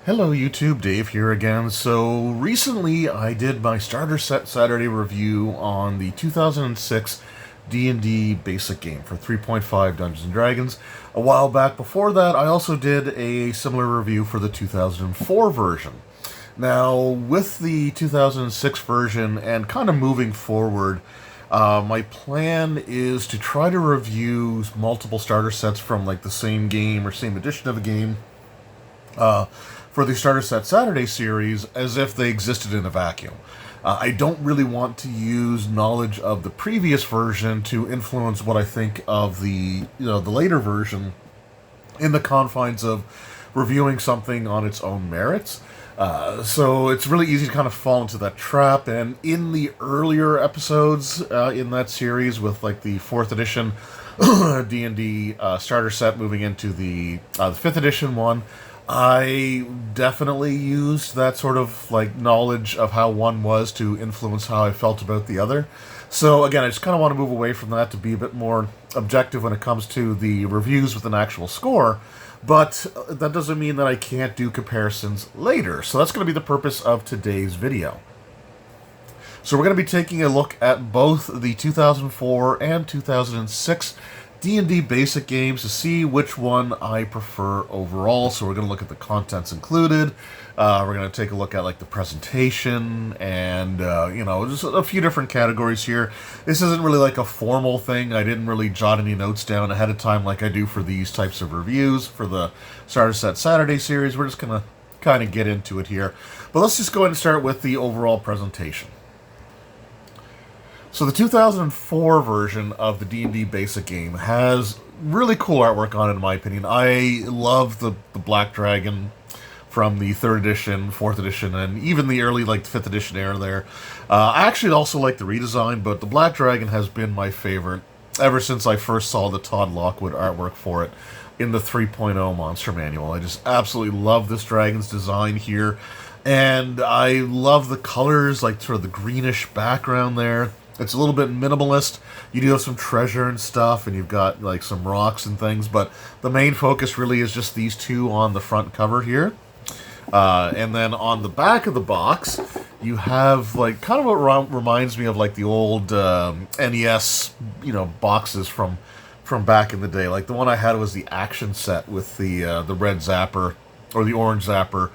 Hello YouTube, Dave here again. So recently I did my Starter Set Saturday review on the 2006 D&D basic game for 3.5 Dungeons & Dragons. A while back before that I also did a similar review for the 2004 version. Now with the 2006 version and kind of moving forward, my plan is to try to review multiple starter sets from like the same game or same edition of a game for the Starter Set Saturday series as if they existed in a vacuum. I don't really want to use knowledge of the previous version to influence what I think of the later version in the confines of reviewing something on its own merits. So it's really easy to kind of fall into that trap. And in the earlier episodes in that series, with like the 4th edition D&D starter set moving into the 5th edition one, I definitely used that sort of like knowledge of how one was to influence how I felt about the other. So again, I just kind of want to move away from that to be a bit more objective when it comes to the reviews with an actual score. But that doesn't mean that I can't do comparisons later. So that's going to be the purpose of today's video. So we're going to be taking a look at both the 2004 and 2006 D&D basic games to see which one I prefer overall. So we're going to look at the contents included. We're going to take a look at like the presentation and just a few different categories here. This isn't really like a formal thing. I didn't really jot any notes down ahead of time like I do for these types of reviews for the Starter Set Saturday series. We're just going to kind of get into it here. But let's just go ahead and start with the overall presentation. So the 2004 version of the D&D basic game has really cool artwork on it, in my opinion. I love the Black Dragon from the 3rd edition, 4th edition, and even the early 5th edition era there. I actually also like the redesign, but the Black Dragon has been my favorite ever since I first saw the Todd Lockwood artwork for it in the 3.0 Monster Manual. I just absolutely love this dragon's design here, and I love the colors, like sort of the greenish background there. It's a little bit minimalist. You do have some treasure and stuff, and you've got like some rocks and things, but the main focus really is just these two on the front cover here. And then on the back of the box, you have like kind of what reminds me of like the old NES, boxes from back in the day. Like the one I had was the action set with the red zapper or the orange zapper.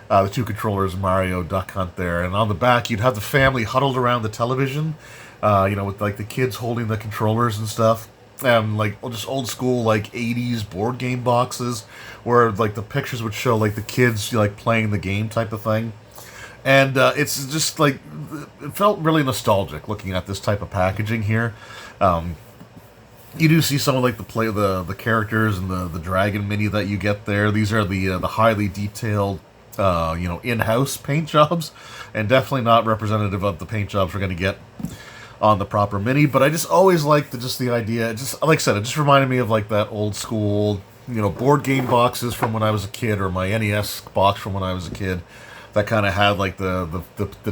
The two controllers, Mario, Duck Hunt there. And on the back, you'd have the family huddled around the television, with like the kids holding the controllers and stuff. And like just old school like 80s board game boxes where like the pictures would show like the kids like playing the game type of thing. And it's just like, it felt really nostalgic looking at this type of packaging here. You do see some of like the characters and the dragon mini that you get there. These are the highly detailed in-house paint jobs, and definitely not representative of the paint jobs we're going to get on the proper mini. But I just always liked the idea. Just like I said, it just reminded me of like that old school, board game boxes from when I was a kid, or my NES box from when I was a kid. That kind of had like the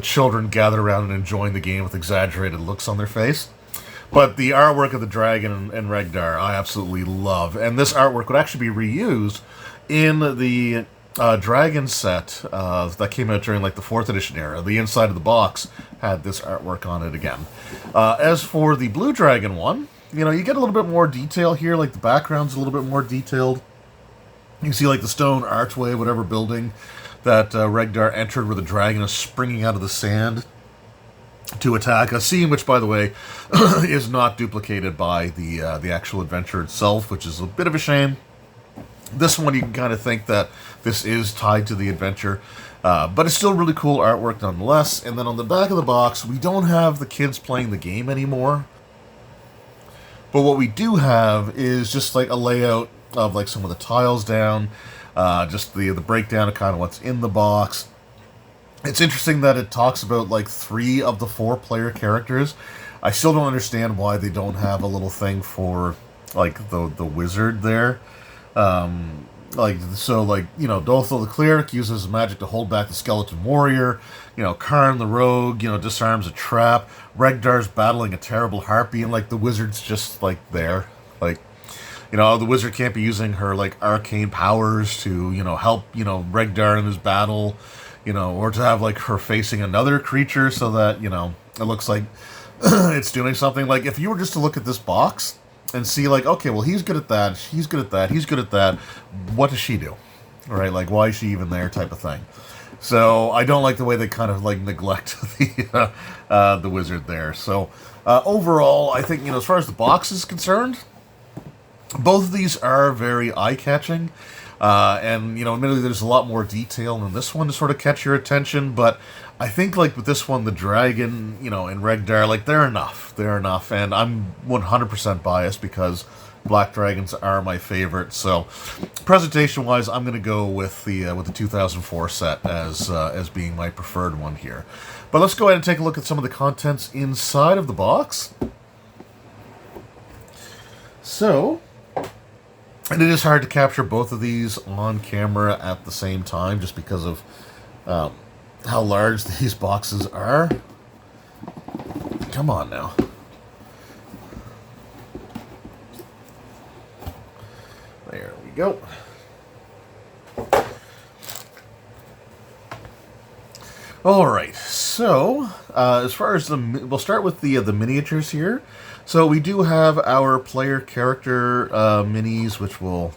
children gather around and enjoying the game with exaggerated looks on their face. But the artwork of the dragon and Regdar, I absolutely love, and this artwork would actually be reused in the Dragon set that came out during like the 4th edition era. The inside of the box had this artwork on it again. As for the Blue Dragon one, you get a little bit more detail here. Like the background's a little bit more detailed. You can see like the stone archway, whatever building that Regdar entered, where the dragon is springing out of the sand to attack. A scene which, by the way, is not duplicated by the actual adventure itself, which is a bit of a shame. This one, you can kind of think that this is tied to the adventure, but it's still really cool artwork nonetheless. And then on the back of the box, we don't have the kids playing the game anymore, but what we do have is just like a layout of like some of the tiles down, just the breakdown of kind of what's in the box. It's interesting that it talks about like 3 of the 4 player characters. I still don't understand why they don't have a little thing for like the wizard there. Dolthel the cleric uses magic to hold back the skeleton warrior. Karn the rogue, disarms a trap. Regdar's battling a terrible harpy, and like the wizard's just like there. Like, the wizard can't be using her like arcane powers to help Regdar in his battle, or to have like her facing another creature so that it looks like it's doing something. Like if you were just to look at this box and see like, okay, well he's good at that, he's good at that, he's good at that. What does she do? Right? Like why is she even there? Type of thing. So I don't like the way they kind of like neglect the wizard there. So overall, I think as far as the box is concerned, both of these are very eye-catching. And admittedly, there's a lot more detail in this one to sort of catch your attention. But I think like with this one, the dragon, and Regdar, like they're enough. They're enough, and I'm 100% biased because black dragons are my favorite. So, presentation-wise, I'm going to go with the 2004 set as being my preferred one here. But let's go ahead and take a look at some of the contents inside of the box. So, and it is hard to capture both of these on camera at the same time, just because of how large these boxes are. Come on now. There we go. All right. So, as far as we'll start with the miniatures here. So we do have our player character minis, which we'll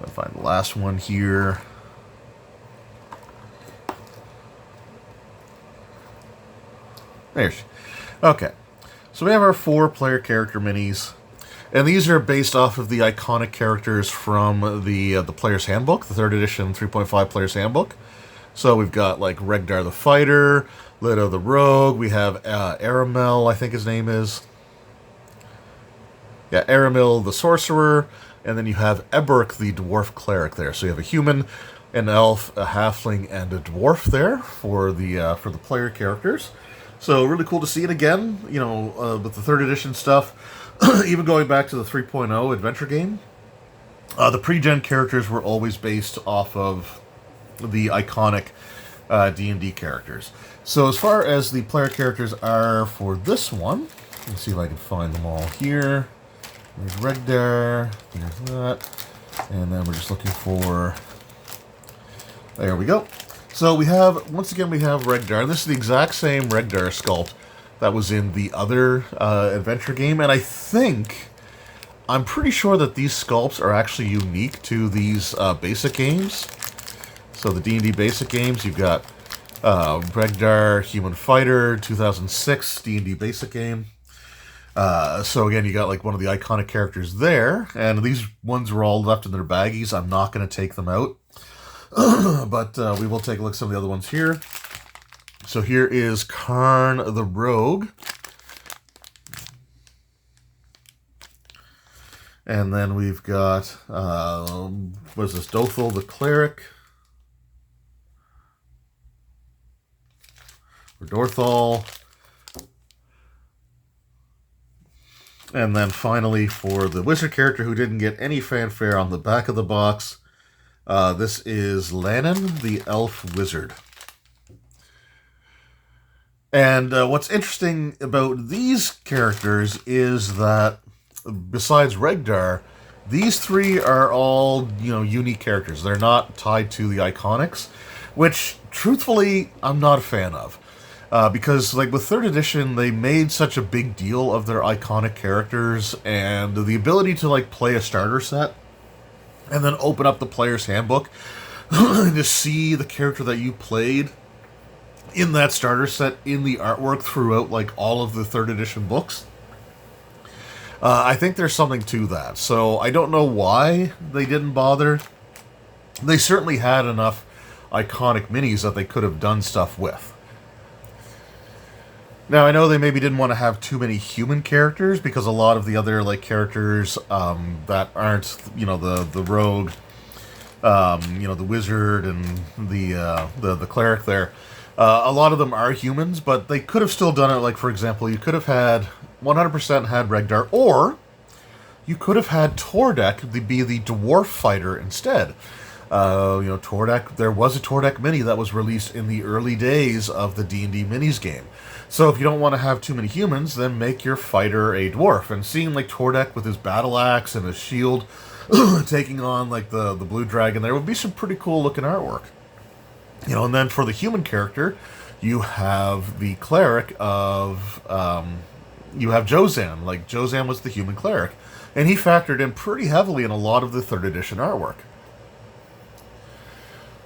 find the last one here. There's okay. So we have our 4 player character minis. And these are based off of the iconic characters from the Player's Handbook, the 3rd edition 3.5 Player's Handbook. So we've got like Regdar the Fighter, Leto the Rogue, we have Aramel, I think his name is. Yeah, Aramil the Sorcerer, and then you have Eberk the Dwarf Cleric there. So you have a human, an elf, a halfling, and a dwarf there for the player characters. So really cool to see it again, with the 3rd edition stuff. Even going back to the 3.0 adventure game, the pre-gen characters were always based off of the iconic D&D characters. So as far as the player characters are for this one, let's see if I can find them all here. There's Regdar, there's that, and then we're just looking for... There we go. So we have, once again, we have Regdar, and this is the exact same Regdar sculpt that was in the other adventure game, and I'm pretty sure that these sculpts are actually unique to these basic games. So the D&D basic games, you've got Regdar, Human Fighter, 2006 D&D basic game. So again, you got like one of the iconic characters there, and these ones were all left in their baggies. I'm not going to take them out, but we will take a look at some of the other ones here. So here is Karn the Rogue. And then we've got, what is this, Dothel the Cleric. Or Dorthal. And then finally, for the wizard character who didn't get any fanfare on the back of the box, this is Lannan the Elf Wizard. And what's interesting about these characters is that, besides Regdar, these 3 are all, unique characters. They're not tied to the iconics, which, truthfully, I'm not a fan of. Because, like, with 3rd edition, they made such a big deal of their iconic characters, and the ability to, like, play a starter set, and then open up the Player's Handbook, to see the character that you played in that starter set in the artwork throughout like all of the 3rd edition books. I think there's something to that. So I don't know why they didn't bother. They certainly had enough iconic minis that they could have done stuff with. Now I know they maybe didn't want to have too many human characters because a lot of the other like characters that aren't the rogue, the wizard and the cleric there. A lot of them are humans, but they could have still done it. Like, for example, you could have had 100% had Regdar, or you could have had Tordek be the dwarf fighter instead. Tordek. There was a Tordek mini that was released in the early days of the D&D minis game. So if you don't want to have too many humans, then make your fighter a dwarf. And seeing like Tordek with his battle axe and his shield taking on like the blue dragon, there would be some pretty cool looking artwork. And then for the human character, you have the cleric of you have Jozan. Like Jozan was the human cleric, and he factored in pretty heavily in a lot of the third edition artwork.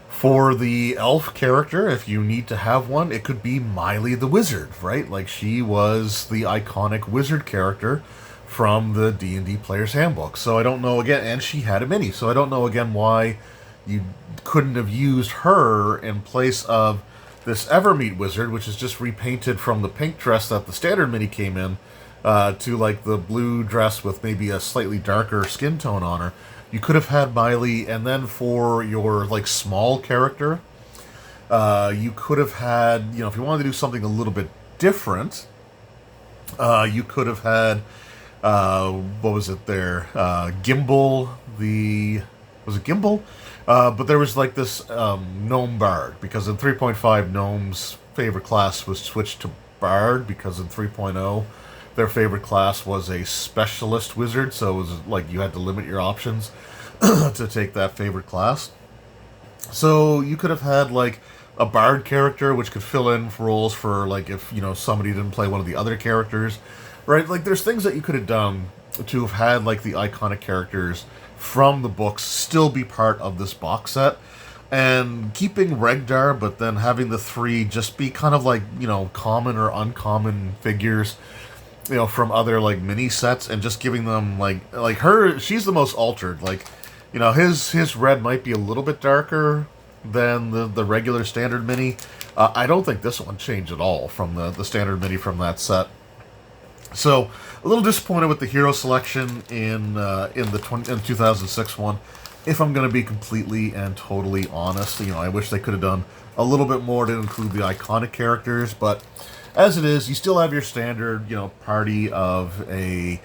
For the elf character, if you need to have one, it could be Miley the Wizard, right? Like she was the iconic wizard character from the D&D Player's Handbook. So I don't know again, and she had a mini. So I don't know again why you couldn't have used her in place of this Evermeet Wizard, which is just repainted from the pink dress that the standard mini came in to like the blue dress with maybe a slightly darker skin tone on her. You could have had Miley, and then for your like small character, you could have had, if you wanted to do something a little bit different, you could have had, what was it there? Gimbal, was it Gimbal? But there was like this gnome bard, because in 3.5, gnome's favorite class was switched to bard, because in 3.0, their favorite class was a specialist wizard, so it was like you had to limit your options to take that favorite class. So you could have had like a bard character, which could fill in for roles for like if somebody didn't play one of the other characters, right? Like there's things that you could have done to have had like the iconic characters from the books still be part of this box set, and keeping Regdar, but then having the three just be kind of like common or uncommon figures from other like mini sets, and just giving them like her, she's the most altered. Like his red might be a little bit darker than the regular standard mini. I don't think this one changed at all from the standard mini from that set. So a little disappointed with the hero selection in 2006 one. If I'm going to be completely and totally honest, I wish they could have done a little bit more to include the iconic characters, but as it is, you still have your standard, party of a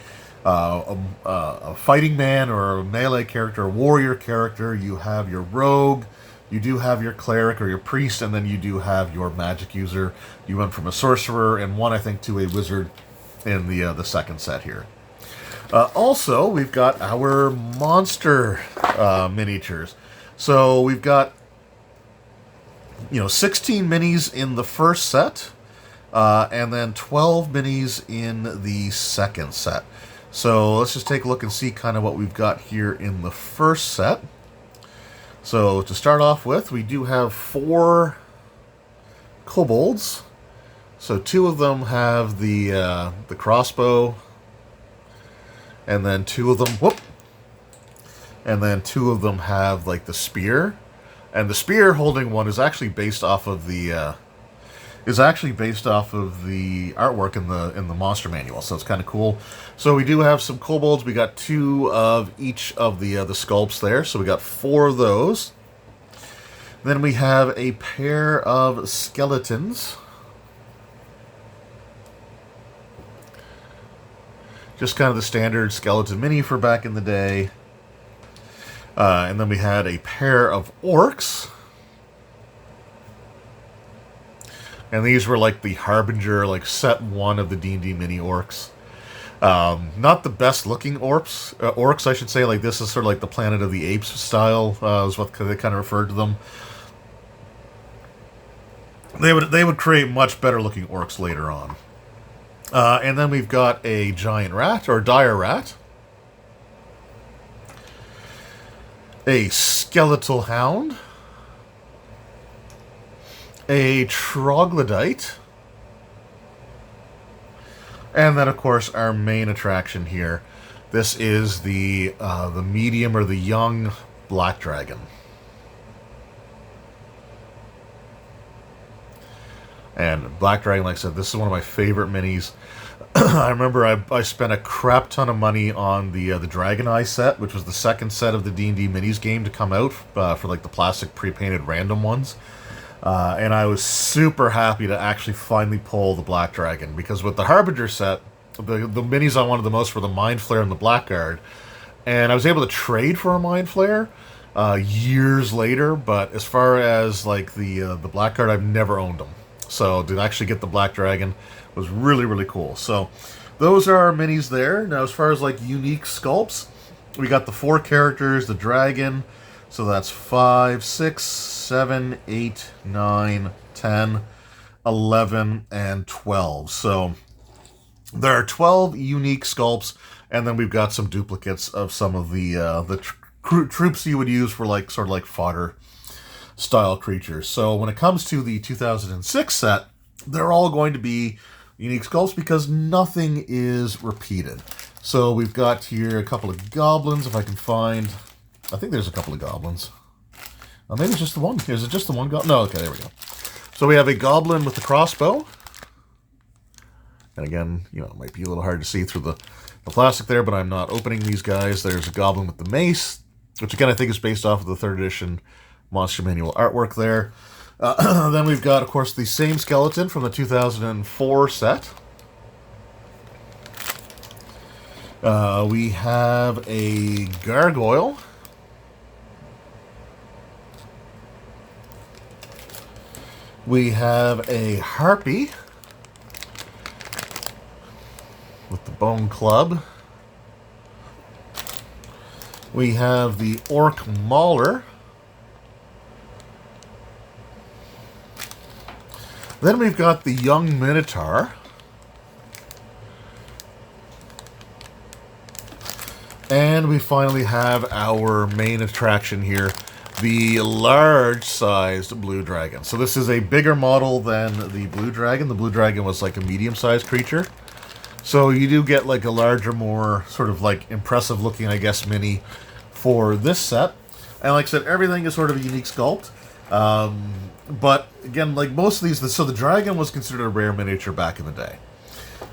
fighting man or a melee character, a warrior character. You have your rogue, you do have your cleric or your priest, and then you do have your magic user. You went from a sorcerer and one, I think, to a wizard in the second set here. Also, we've got our monster miniatures. So we've got 16 minis in the first set. And then 12 minis in the second set. So let's just take a look and see kind of what we've got here in the first set. So to start off with, we do have 4 kobolds. So 2 of them have the crossbow, and then 2 of them, and then 2 of them have like the spear, and the spear holding one is actually based off of the artwork in the monster manual, so it's kind of cool. So we do have some kobolds. We got 2 of each of the sculpts there, so we got 4 of those. Then we have a pair of skeletons. Just kind of the standard skeleton mini for back in the day. And then we had a pair of orcs. And these were like the Harbinger, like set 1 of the D&D mini orcs. Not the best looking orcs, I should say. Like this is sort of like the Planet of the Apes style, is what they kind of referred to them. They would create much better looking orcs later on. And then we've got a giant rat, or dire rat. A skeletal hound. A troglodyte. And then, of course, our main attraction here. This is the medium or the young black dragon. And Black Dragon, like I said, this is one of my favorite minis. I remember I spent a crap ton of money on the Dragon Eye set, which was the second set of the D&D minis game to come out for like the plastic pre-painted random ones. And I was super happy to actually finally pull the Black Dragon, because with the Harbinger set, the minis I wanted the most were the Mind Flare and the Blackguard. And I was able to trade for a Mind Flare, years later. But as far as like the black card, I've never owned them. So to actually get the Black Dragon was really, really cool. So those are our minis there. Now, as far as like unique sculpts, we got the 4 characters, the dragon. So that's 5, 6, 7, 8, 9, 10, 11, and 12. So there are 12 unique sculpts, and then we've got some duplicates of some of the troops you would use for like sort of like fodder style creatures. So when it comes to the 2006 set, they're all going to be unique sculpts because nothing is repeated. So we've got here a couple of goblins, if I can find. I think there's a couple of goblins. Maybe it's just the one. Is it just the one goblin? No, okay, there we go. So we have a goblin with the crossbow. And again, it might be a little hard to see through the plastic there, but I'm not opening these guys. There's a goblin with the mace, which again I think is based off of the 3rd edition Monster Manual artwork there. Then we've got, of course, the same skeleton from the 2004 set. We have a gargoyle. We have a harpy with the bone club. We have the orc mauler. Then we've got the young minotaur. And we finally have our main attraction here, the large-sized blue dragon. So this is a bigger model than the blue dragon. The blue dragon was like a medium-sized creature. So you do get like a larger, more sort of like impressive-looking, I guess, mini for this set. And like I said, everything is sort of a unique sculpt. But again, like most of these, so the dragon was considered a rare miniature back in the day.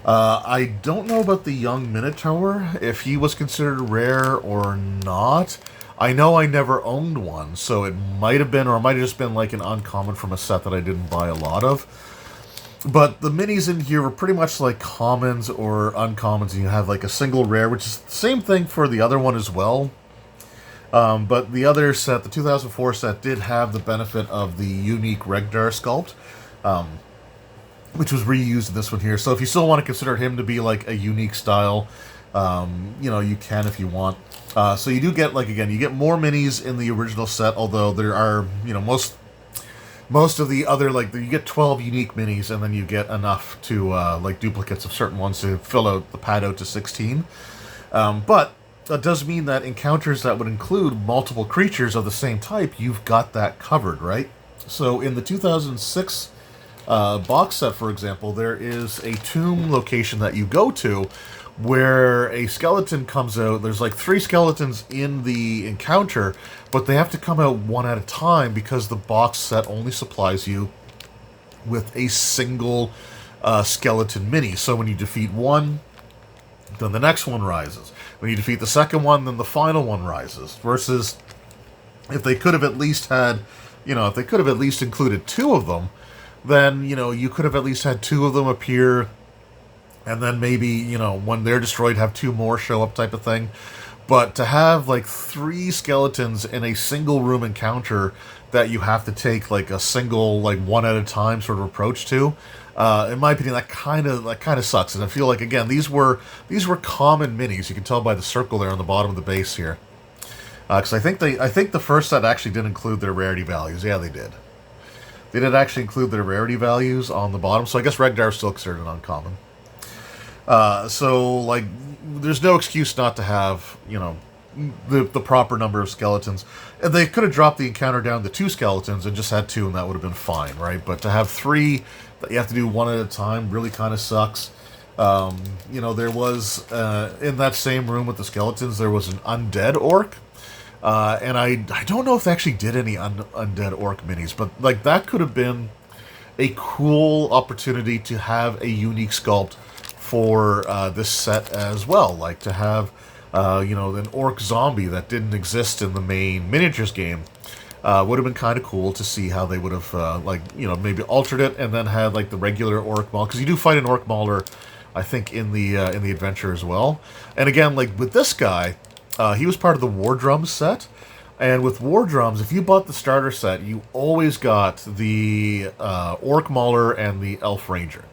I don't know about the young minotaur, if he was considered rare or not. I know I never owned one, so it might have been, or it might have just been like an uncommon from a set that I didn't buy a lot of. But the minis in here were pretty much like commons or uncommons, and you have like a single rare, which is the same thing for the other one as well. But the other set, the 2004 set, did have the benefit of the unique Regdar sculpt, which was reused in this one here. So if you still want to consider him to be like a unique style, you can if you want. So you do get, like, again, you get more minis in the original set, although there are, most of the other, like, you get 12 unique minis, and then you get enough to, like, duplicates of certain ones to fill out the pad out to 16. But that does mean that encounters that would include multiple creatures of the same type, you've got that covered, right? So in the 2006 box set, for example, there is a tomb location that you go to where a skeleton comes out. There's like 3 skeletons in the encounter, but they have to come out one at a time because the box set only supplies you with a single skeleton mini. So when you defeat one, then the next one rises. When you defeat the second one, then the final one rises. Versus if they could have at least had, if they could have at least included 2 of them, then, you could have at least had 2 of them appear, and then maybe, when they're destroyed, have 2 more show up type of thing. But to have, like, 3 skeletons in a single room encounter that you have to take, like, a single, like, one at a time sort of approach to, in my opinion, that kind of sucks. And I feel like, again, these were common minis. You can tell by the circle there on the bottom of the base here. Because I think the first set actually did include their rarity values. Yeah, they did. They did actually include their rarity values on the bottom, so I guess Regdar is still considered an uncommon. So, like, there's no excuse not to have, the proper number of skeletons. And they could have dropped the encounter down to 2 skeletons and just had 2, and that would have been fine, right? But to have 3 that you have to do one at a time really kind of sucks. There was, in that same room with the skeletons, there was an undead orc. And I don't know if they actually did any undead orc minis, but like that could have been a cool opportunity to have a unique sculpt for this set as well. Like to have, an orc zombie that didn't exist in the main miniatures game would have been kind of cool to see how they would have, maybe altered it and then had like the regular orc maul, because you do fight an orc mauler, I think, in the adventure as well. And again, like with this guy. He was part of the War Drums set. And with War Drums, if you bought the starter set, you always got the Orc Mauler and the Elf Ranger.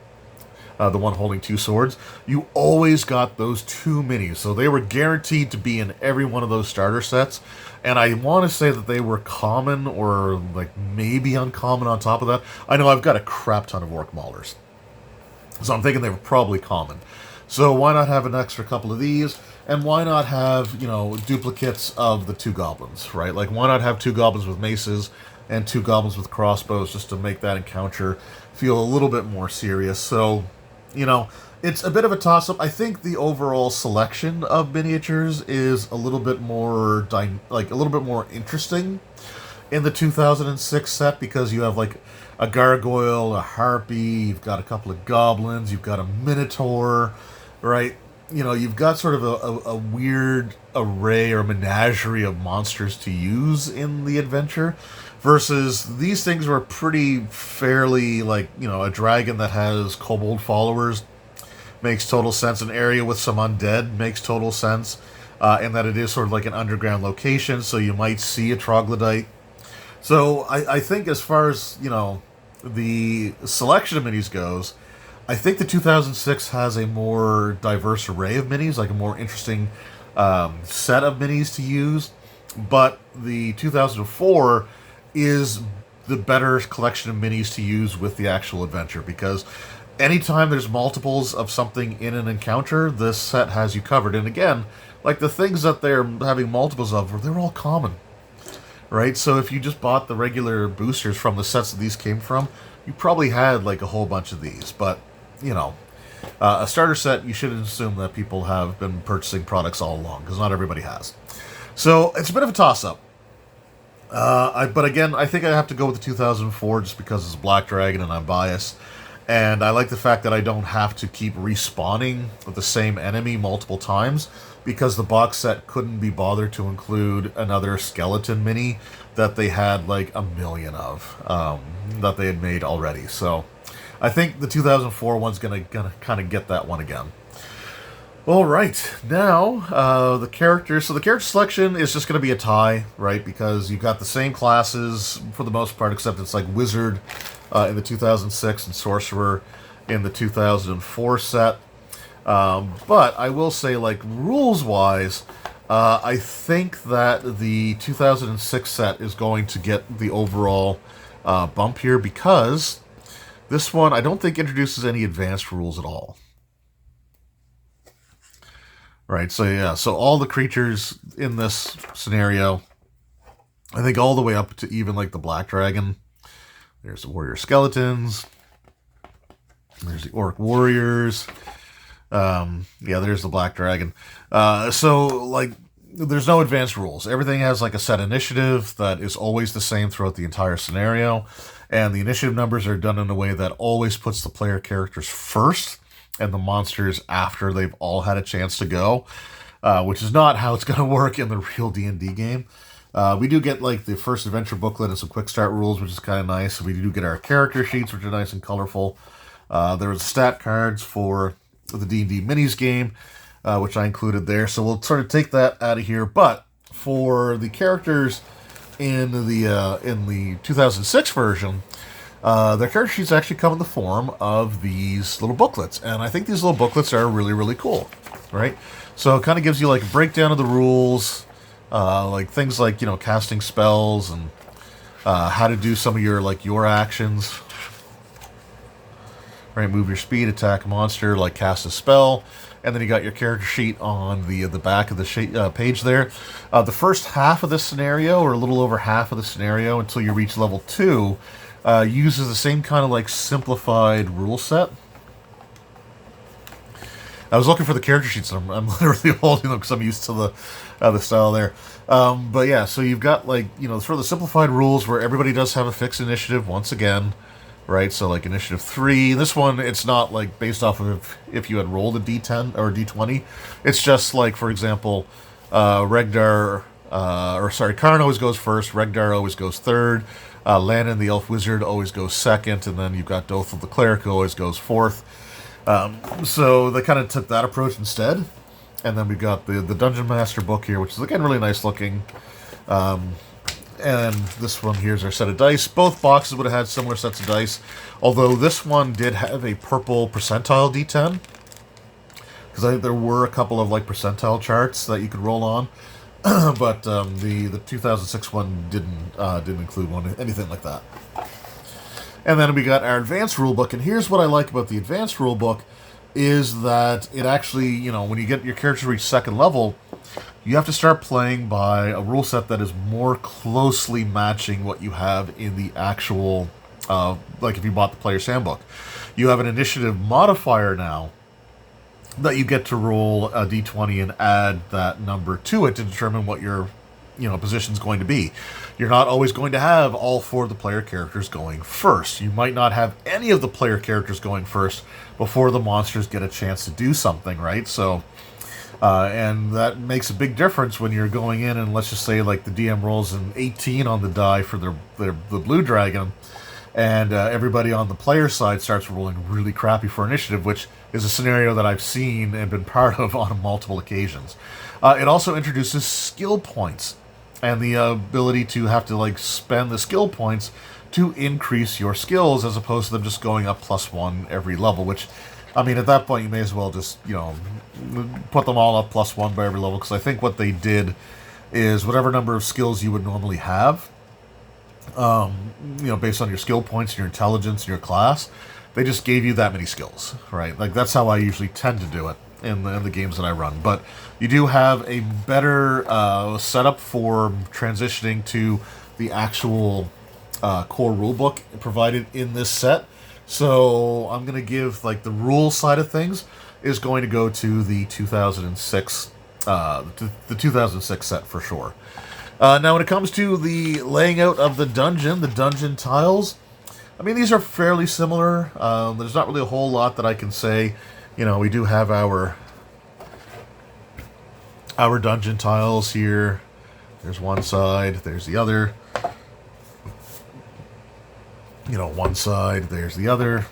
The one holding two swords. You always got those two minis. So they were guaranteed to be in every one of those starter sets. And I want to say that they were common or like maybe uncommon on top of that. I know I've got a crap ton of Orc Maulers. So I'm thinking they were probably common. So why not have an extra couple of these? And why not have, you know, duplicates of the two goblins, right? Like, why not have two goblins with maces and two goblins with crossbows just to make that encounter feel a little bit more serious? So, you know, it's a bit of a toss-up. I think the overall selection of miniatures is a little bit more, a little bit more interesting in the 2006 set because you have, like, a gargoyle, a harpy, you've got a couple of goblins, you've got a minotaur, right? You know, you've got sort of a weird array or menagerie of monsters to use in the adventure, versus these things were pretty fairly, like, you know, a dragon that has kobold followers makes total sense. An area with some undead makes total sense, in that it is sort of like an underground location, so you might see a troglodyte. So I think as far as, you know, the selection of minis goes, I think the 2006 has a more diverse array of minis, like a more interesting set of minis to use. But the 2004 is the better collection of minis to use with the actual adventure, because anytime there's multiples of something in an encounter, this set has you covered. And again, like the things that they're having multiples of, they're all common, right? So if you just bought the regular boosters from the sets that these came from, you probably had like a whole bunch of these. But, you know, a starter set, you shouldn't assume that people have been purchasing products all along, because not everybody has. So it's a bit of a toss-up. But again, I think I have to go with the 2004 just because it's Black Dragon and I'm biased. And I like the fact that I don't have to keep respawning with the same enemy multiple times, because the box set couldn't be bothered to include another skeleton mini that they had like a million of, that they had made already. So I think the 2004 one's gonna kind of get that one again. All right, now the characters. So the character selection is just going to be a tie, right? Because you've got the same classes for the most part, except it's like Wizard in the 2006 and Sorcerer in the 2004 set. But I will say, like, rules-wise, I think that the 2006 set is going to get the overall bump here, because this one I don't think introduces any advanced rules at all. Right, so yeah, so all the creatures in this scenario, I think all the way up to even like the Black Dragon. There's the Warrior Skeletons. There's the Orc Warriors. Yeah, there's the Black Dragon. So, like, there's no advanced rules. Everything has like a set initiative that is always the same throughout the entire scenario. And the initiative numbers are done in a way that always puts the player characters first and the monsters after they've all had a chance to go, which is not how it's going to work in the real D&D game. We do get like the first adventure booklet and some quick start rules, which is kind of nice. We do get our character sheets, which are nice and colorful. There was stat cards for the D&D minis game, which I included there. So we'll sort of take that out of here. But for the characters in the 2006 version, their character sheets actually come in the form of these little booklets. And I think these little booklets are really, really cool, right? So it kind of gives you like a breakdown of the rules, like things like, you know, casting spells and how to do some of your actions. Right, move your speed, attack a monster, like cast a spell. And then you got your character sheet on the back of the page there. The first half of this scenario, or a little over half of the scenario until you reach level 2, uses the same kind of like simplified rule set. I was looking for the character sheets, and I'm literally holding them because I'm used to the style there. But yeah, so you've got like, you know, sort of the simplified rules where everybody does have a fixed initiative once again, right? So like initiative 3. This one, it's not like based off of if you had rolled a D10 or a D20. It's just like, for example, Karn always goes first, Regdar always goes third, Lannon the Elf Wizard always goes second, and then you've got Dothel the Cleric who always goes fourth. So they kind of took that approach instead. And then we've got the Dungeon Master book here, which is again really nice looking. And this one here is our set of dice. Both boxes would have had similar sets of dice, although this one did have a purple percentile D10, because I think there were a couple of like percentile charts that you could roll on, but the 2006 one didn't include anything like that. And then we got our advanced rulebook, and here's what I like about the advanced rulebook is that it actually, you know, when you get your character to reach second level, you have to start playing by a rule set that is more closely matching what you have in the actual, like if you bought the player's handbook. You have an initiative modifier now that you get to roll a d20 and add that number to it to determine what your, you know, position's going to be. You're not always going to have all 4 of the player characters going first. You might not have any of the player characters going first before the monsters get a chance to do something, right? So, and that makes a big difference when you're going in and let's just say like the DM rolls an 18 on the die for the blue dragon, and everybody on the player side starts rolling really crappy for initiative, which is a scenario that I've seen and been part of on multiple occasions. It also introduces skill points and the ability to have to like spend the skill points to increase your skills as opposed to them just going up +1 every level, which, I mean, at that point you may as well just, you know, put them all up +1 by every level, because I think what they did is whatever number of skills you would normally have, you know, based on your skill points and your intelligence and your class, they just gave you that many skills, right? Like, that's how I usually tend to do it in the games that I run. But you do have a better setup for transitioning to the actual core rulebook provided in this set. So I'm going to give, like, the rule side of things is going to go to the 2006 the 2006 set for sure. Now, when it comes to the laying out of the dungeon tiles, I mean, these are fairly similar. There's not really a whole lot that I can say. You know, we do have our dungeon tiles here. There's one side, there's the other. You know, one side, there's the other.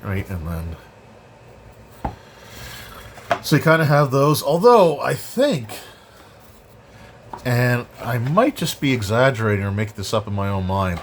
Right, and then... So you kind of have those, although I think, and I might just be exaggerating or make this up in my own mind,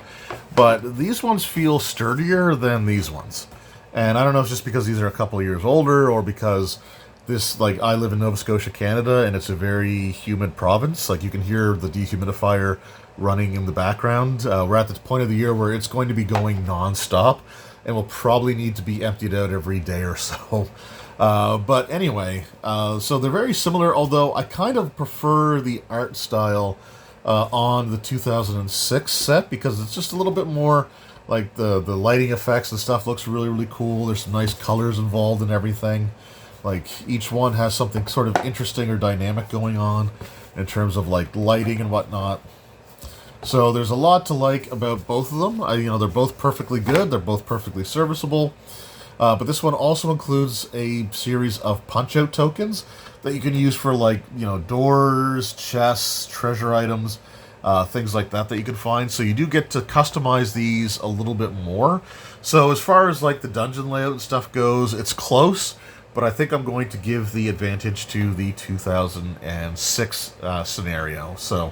but these ones feel sturdier than these ones. And I don't know if it's just because these are a couple of years older or because this, like, I live in Nova Scotia, Canada, and it's a very humid province. Like, you can hear the dehumidifier running in the background. We're at the point of the year where it's going to be going non-stop and will probably need to be emptied out every day or so. But anyway, so they're very similar, although I kind of prefer the art style on the 2006 set because it's just a little bit more, like, the lighting effects and stuff looks really, really cool. There's some nice colors involved and everything. Like, each one has something sort of interesting or dynamic going on in terms of, like, lighting and whatnot. So there's a lot to like about both of them. You know, they're both perfectly good. They're both perfectly serviceable. But this one also includes a series of punch-out tokens that you can use for, like, you know, doors, chests, treasure items, things like that you can find. So you do get to customize these a little bit more. So as far as, like, the dungeon layout and stuff goes, it's close, but I think I'm going to give the advantage to the 2006 scenario. So...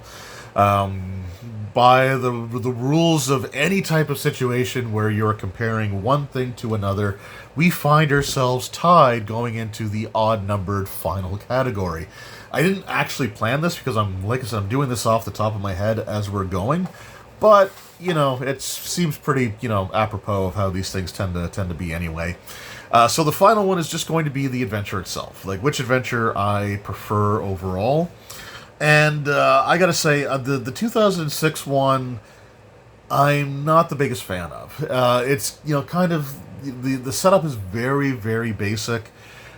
by the rules of any type of situation where you're comparing one thing to another, we find ourselves tied going into the odd-numbered final category. I didn't actually plan this because like I said, I'm doing this off the top of my head as we're going, but, you know, it seems pretty, you know, apropos of how these things tend to be anyway. So the final one is just going to be the adventure itself, like which adventure I prefer overall. And I gotta say, the 2006 one, I'm not the biggest fan of. It's, you know, kind of, the setup is very, very basic,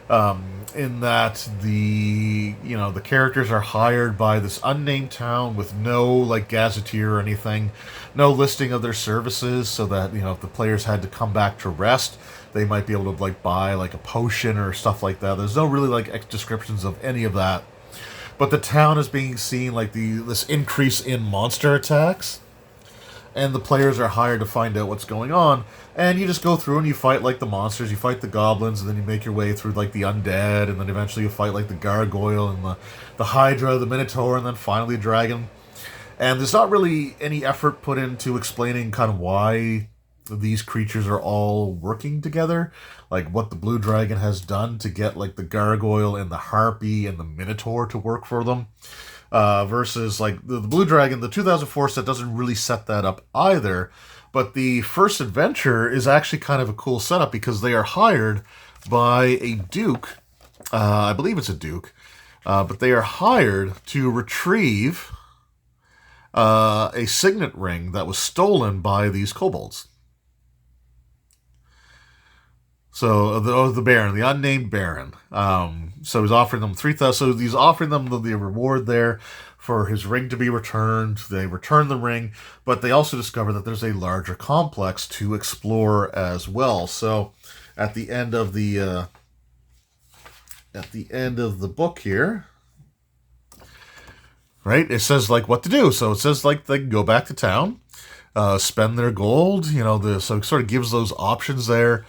in that the characters are hired by this unnamed town with no, like, gazetteer or anything, no listing of their services, so that, you know, if the players had to come back to rest, they might be able to, like, buy, like, a potion or stuff like that. There's no really, like, descriptions of any of that. But the town is being seen like this increase in monster attacks. and the players are hired to find out what's going on. And you just go through and you fight like the monsters, you fight the goblins, and then you make your way through like the undead, and then eventually you fight like the gargoyle and the hydra, the minotaur, and then finally the dragon. And there's not really any effort put into explaining kind of why these creatures are all working together, like what the blue dragon has done to get like the gargoyle and the harpy and the minotaur to work for them. Versus like the blue dragon, the 2004 set doesn't really set that up either. But the first adventure is actually kind of a cool setup because they are hired by a duke. I believe it's a duke. But they are hired to retrieve a signet ring that was stolen by these kobolds. So the Baron, the unnamed Baron. So he's offering them 3,000. So he's offering them the reward there for his ring to be returned. They return the ring, but they also discover that there's a larger complex to explore as well. So at the end of the book here, right, it says like what to do. So it says like they can go back to town, spend their gold. So it sort of gives those options there.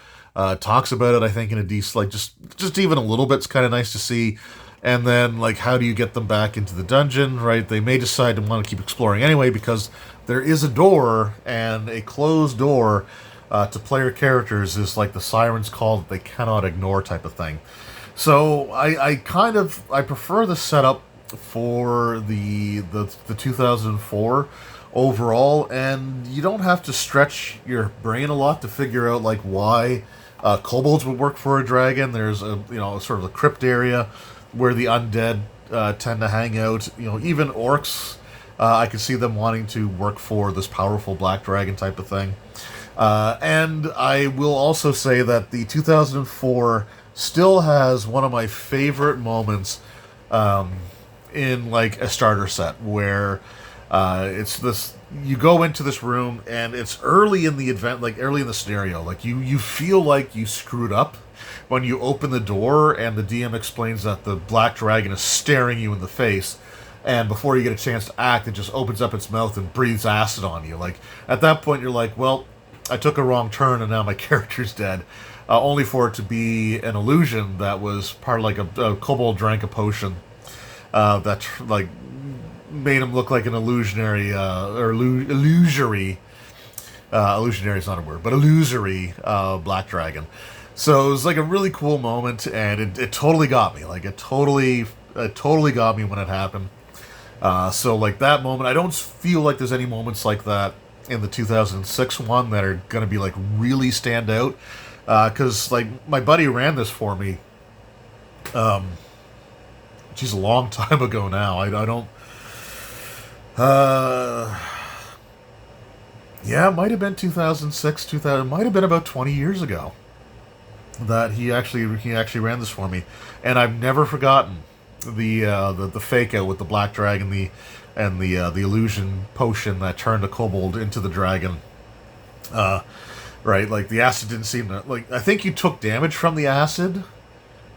Talks about it, I think, in a decent, like just even a little bit. It's kind of nice to see. And then, like, how do you get them back into the dungeon, right? They may decide to want to keep exploring anyway because there is a door, and a closed door to player characters is like the siren's call that they cannot ignore type of thing. So I prefer the setup for the 2004 overall, and you don't have to stretch your brain a lot to figure out like why kobolds would work for a dragon. There's a sort of a crypt area where the undead tend to hang out. Even orcs, I could see them wanting to work for this powerful black dragon type of thing. And I will also say that the 2004 still has one of my favorite moments in like a starter set where it's this, you go into this room and it's early in the event, like early in the scenario, like you feel like you screwed up when you open the door and the DM explains that the black dragon is staring you in the face, and before you get a chance to act, it just opens up its mouth and breathes acid on you. Like at that point you're like, well, I took a wrong turn and now my character's dead, only for it to be an illusion that was part of like a kobold drank a potion that like made him look like an illusionary or illusory illusionary is not a word, but illusory black dragon. So it was like a really cool moment, and it totally got me. Like it totally got me when it happened. So like that moment, I don't feel like there's any moments like that in the 2006 one that are going to be like really stand out. Because like my buddy ran this for me. Geez, a long time ago now. I don't. Yeah, it might have been 2006, 2000. It might have been about 20 years ago that he actually ran this for me, and I've never forgotten the fake out with the black dragon, the illusion potion that turned a kobold into the dragon. Right, like the acid didn't seem to, like, I think you took damage from the acid,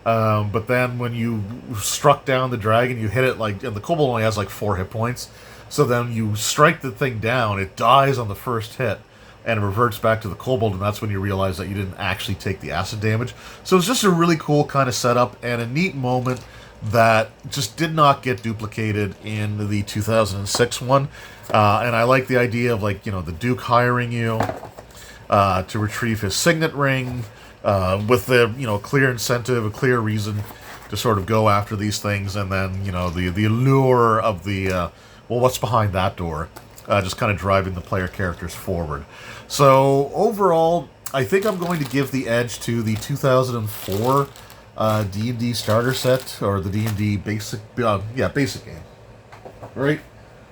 but then when you struck down the dragon, you hit it like, and the kobold only has like 4 hit points. So then you strike the thing down, it dies on the first hit, and it reverts back to the kobold, and that's when you realize that you didn't actually take the acid damage. So it's just a really cool kind of setup, and a neat moment that just did not get duplicated in the 2006 one. And I like the idea of, like, the Duke hiring you to retrieve his signet ring, with the, clear incentive, a clear reason to sort of go after these things, and then, the allure of the... well, what's behind that door? Just kind of driving the player characters forward. So, overall, I think I'm going to give the edge to the 2004 D&D starter set, or the D&D basic... basic game. Right?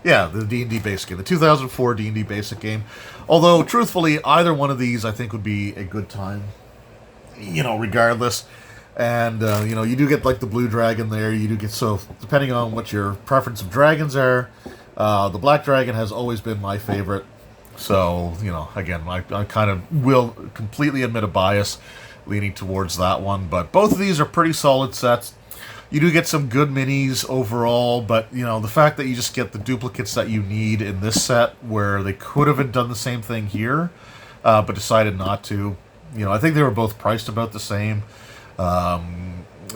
Yeah, the D&D basic game. The 2004 D&D basic game. Although, truthfully, either one of these I think would be a good time, regardless. And, you do get, like, the blue dragon there. You do get, so, depending on what your preference of dragons are, the black dragon has always been my favorite. So, again, I kind of will completely admit a bias leaning towards that one. But both of these are pretty solid sets. You do get some good minis overall, but the fact that you just get the duplicates that you need in this set, where they could have done the same thing here, but decided not to. I think they were both priced about the same.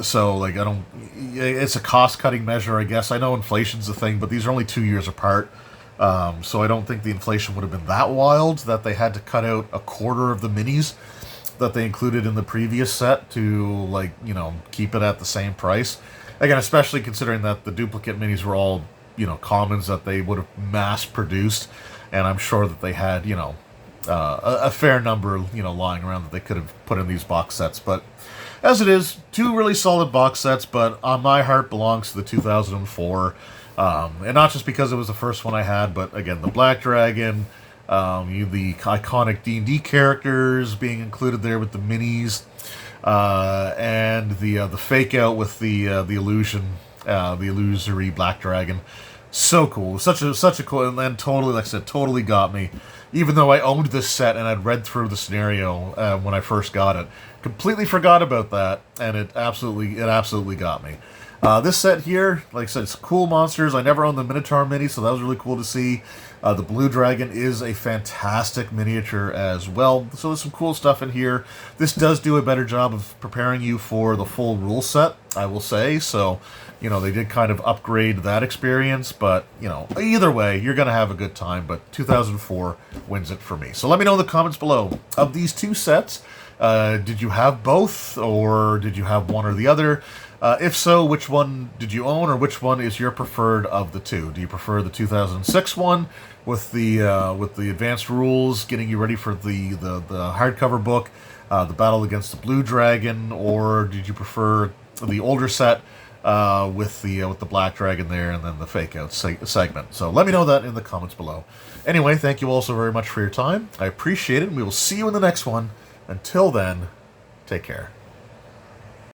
So like it's a cost cutting measure, I guess. I know inflation's a thing, but these are only 2 years apart. So I don't think the inflation would have been that wild that they had to cut out a quarter of the minis that they included in the previous set to keep it at the same price. Again, especially considering that the duplicate minis were all commons that they would have mass produced, and I'm sure that they had a fair number lying around that they could have put in these box sets. But as it is, 2 really solid box sets, but my heart belongs to the 2004. And not just because it was the first one I had, but again, the Black Dragon, the iconic D&D characters being included there with the minis, and the fake out with the illusory Black Dragon. So cool, such a cool, and then totally, like I said, totally got me. Even though I owned this set and I'd read through the scenario when I first got it, completely forgot about that, and it absolutely got me. This set here, like I said, it's cool monsters. I never owned the Minotaur mini, so that was really cool to see. The Blue Dragon is a fantastic miniature as well, so there's some cool stuff in here. This does do a better job of preparing you for the full rule set, I will say, so they did kind of upgrade that experience, but either way, you're going to have a good time, but 2004 wins it for me. So let me know in the comments below, of these 2 sets, did you have both, or did you have one or the other? If so, which one did you own, or which one is your preferred of the 2? Do you prefer the 2006 one with the advanced rules, getting you ready for the hardcover book, the battle against the Blue Dragon, or did you prefer the older set with the Black Dragon there, and then the fake out segment? So let me know that in the comments below. Anyway, thank you all so very much for your time. I appreciate it, and we will see you in the next one. Until then, take care.